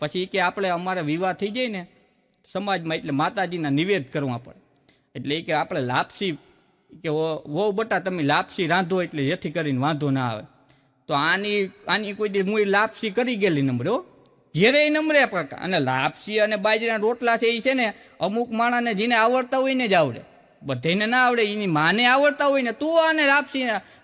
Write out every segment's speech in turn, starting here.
પછી કે આપણે અમારે વિવાહ થઈ જાય ને સમાજમાં એટલે માતાજીના નિવેદ કરવા પડે, એટલે એ કે આપણે લાપસી કે વહુ બટા તમે લાપસી રાંધો એટલે જેથી કરીને વાંધો ના આવે. તો આની કોઈ દી હું લાપસી કરી ગયેલી નંબરે હો, ઘેરે નંબરે પ્રકાર. અને લાપસી અને બાજરાના રોટલા છે એ છે ને અમુક માણસને જેને આવડતા હોય ને જ આવડે, બધાને ના આવડે. એની માને આવડતા હોય ને તું આને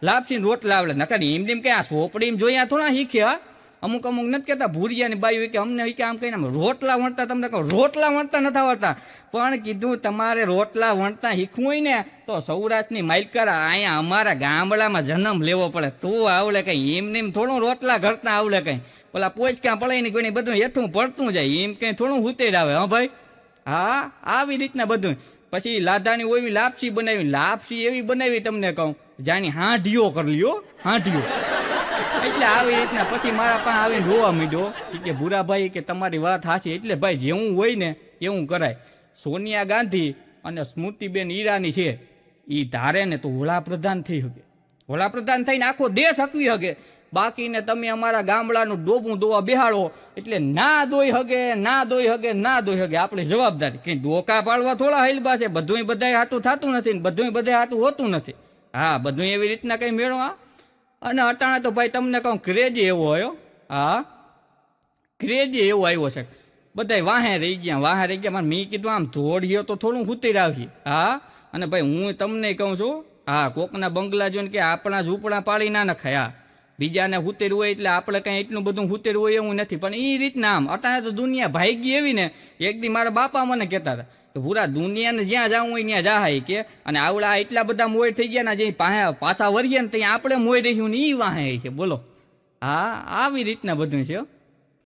લાપસી રોટલા આવડે નકર એમ કે આ સોપડીમાં જોયા થોડા શીખ્યા. અમુક નથી કહેતા ભૂરિયાની બાઈ કે અમને કે આમ કહીને રોટલા વણતા તમને કહું રોટલા વણતા નથી આવડતા. પણ કીધું તમારે રોટલા વણતા શીખવું હોય ને તો સૌરાષ્ટ્રની માઇલકારા અહીંયા અમારા ગામડામાં જન્મ લેવો પડે તો આવડે કંઈ. એમને એમ થોડું રોટલા ઘરતા આવડે કંઈ. પેલા પોચકા પડે ને કોઈ બધું હેઠું પડતું જાય એમ કંઈ થોડું હુતેડ આવે. હા ભાઈ, હા આવી રીતના બધું. પછી લાધાની ઓવી લાપસી બનાવી, લાપસી એવી બનાવી તમને કહું જાણી હાંઢીઓ કરી લ્યો, હાંઢીઓ. એટલે આવી રીતના પછી મારા પાસે આવીને રોવા માંડ્યો. એ કે ભૂરાભાઈ કે તમારી વાત હાચી, એટલે ભાઈ જેવું હોય ને એવું કરાય. સોનિયા ગાંધી અને સ્મૃતિબેન ઈરાની છે એ ધારે ને તો વડાપ્રધાન થઈ શકે, વડાપ્રધાન થઈને આખો દેશ હકવી શકે. બાકીને તમે અમારા ગામડાનું ડોબું દોવા બેહાડો એટલે ના દોઈ હગે, ના દોઈ હગે, ના દોઈ હગે. આપણી જવાબદારી કંઈ ડોકા પાડવા થોડા હેલબા છે. બધું બધાય હાટું થતું નથી ને બધું બધાય હાટું હોતું નથી. હા બધું એવી રીતના કંઈ મેળવા. અને અટાણે તો ભાઈ તમને કહું ક્રેજ એવો આવ્યો, હા ક્રેજ એવો આવ્યો છે. બધા વાહે રહી ગયા. મને મેં કીધું આમ ધોળીઓ તો થોડું હુતી રાખી. હા અને ભાઈ હું તમને કહું છું, હા કોકના બંગલા જોઈને કે આપણા ઝૂંપડા પાડી ના નખાય. હા બીજાને હુતેરું હોય એટલે આપણે કંઈ એટલું બધું હુતેરું હોય એવું નથી. પણ એ રીતના આમ અટાણે તો દુનિયા ભાગી એવી ને. એક દી મારા બાપા મને કહેતા હતા કે પૂરા દુનિયાને જ્યાં જવું હોય ત્યાં જાહાય કે. અને આવડા એટલા બધા મોય થઈ ગયા ને જે પાછા વળીએ ને ત્યાં આપણે મોય રહીશું ને એ વાહે છે. બોલો, હા આવી રીતના બધું છે.